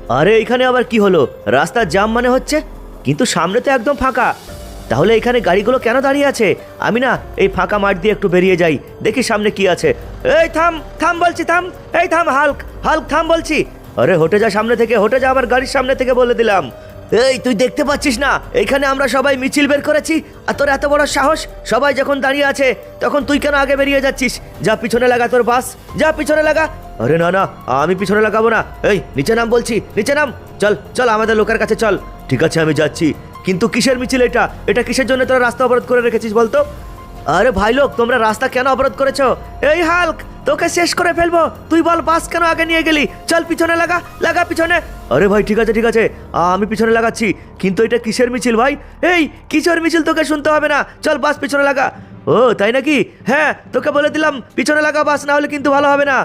আরে এখানে আবার কি হলো? রাস্তার জাম মানে হচ্ছে, কিন্তু সামনে তো একদম ফাঁকা। তাহলে এখানে গাড়িগুলো কেন দাঁড়িয়ে আছে? আমি না এই ফাঁকা মাঠ দিয়ে একটু বেরিয়ে যাই, দেখি সামনে কি আছে। এই থাম থাম বলছি, থাম। এই থাম, হাল্ক হাল্ক থাম বলছি। আরে হটে যা সামনে থেকে, হটে যা আমার গাড়ির সামনে থেকে বলে দিলাম। এই তুই দেখতে পাচ্ছিস না এইখানে আমরা সবাই মিছিল বের করেছি, আর তোর এত বড় সাহস? সবাই যখন দাঁড়িয়ে আছে তখন তুই কেন আগে বেরিয়ে যাচ্ছিস? যা পিছনে লাগা তোর বাস, যা পিছনে লাগা। আরে না না, আমি পিছনে লাগাবো না। এই নিচে নাম বলছি, নিচে নাম। চল চল আমাদের লোকের কাছে চল। ঠিক আছে আমি যাচ্ছি, কিন্তু কিসের মিছিল এটা? এটা কিসের জন্য তোরা রাস্তা অবরোধ করে রেখেছিস বলতো? আরে ভাই লোক, তোমরা রাস্তা কেন অবরোধ করেছো? এই হাল্ক, তোকে শেষ করে ফেলবো। তুই বল বাস কেন আগে নিয়ে গেলি? চল পিছনে লাগা, লাগা পিছনে। আরে ভাই ঠিক আছে ঠিক আছে, আমি পিছনে লাগাচ্ছি, কিন্তু এটা কিসের মিছিল ভাই? এই কিসের মিছিল তোকে শুনতে হবে না, চল বাস পিছনে লাগা। ও তাই নাকি? হ্যাঁ তোকে বলে দিলাম পিছনে লাগা বাস, না হলে কিন্তু ভালো হবে না।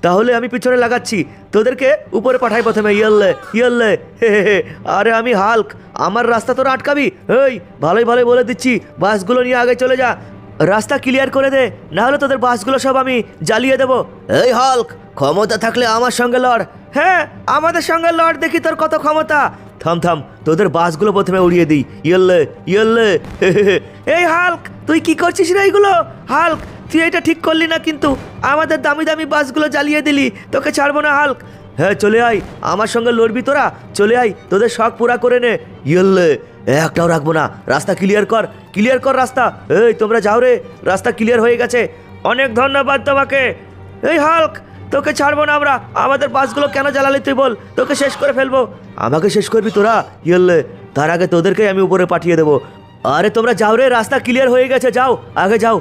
তাহলে আমি পিছনে লাগাচ্ছি, তোদেরকে উপরে পাঠাই প্রথমে। ইয়েল্লে ইয়েল্লে, হে হে হে। আরে আমি হাল্ক, আমার রাস্তা তোরা আটকাবি? এই ভালোই ভালোই বলে দিচ্ছি, বাসগুলো নিয়ে আগে চলে যা, রাস্তা ক্লিয়ার করে দে, না হলে তোদের বাসগুলো সব আমি জ্বালিয়ে দেবো। এই হাল্ক, ক্ষমতা থাকলে আমার সঙ্গে লড়। হ্যাঁ আমাদের সঙ্গে লড়, দেখি তোর কত ক্ষমতা। থাম থাম, তোদের বাসগুলো প্রথমে উড়িয়ে দিই। ইয়েল্লে ইয়েল্লে, হে হে হে। এই হাল্ক, তুই কি করছিস রে এইগুলো? হাল্ক তুই এটা ঠিক করলি না, কিন্তু আমাদের দামি দামি বাসগুলো জ্বালিয়ে দিলি, তোকে ছাড়বো না হাল্ক। হ্যাঁ চলে আয়, আমার সঙ্গে লড়বি তোরা? চলে আয়, তোদের শখ পুরা করে নে। ইয়েল্লে, একটাও রাখবো না, রাস্তা ক্লিয়ার কর, ক্লিয়ার কর রাস্তা। এই তোমরা যাও রে, রাস্তা ক্লিয়ার হয়ে গেছে। অনেক ধন্যবাদ তোমাকে। এই হাল্ক, তোকে ছাড়বো না আমরা। আমাদের বাসগুলো কেন জ্বালালি তুই বল, তোকে শেষ করে ফেলবো। আমাকে শেষ করবি তোরা? ইয়েল্লে, তার আগে তোদেরকে আমি উপরে পাঠিয়ে দেবো। আরে তোমরা যাও রে, রাস্তা ক্লিয়ার হয়ে গেছে, যাও আগে যাও,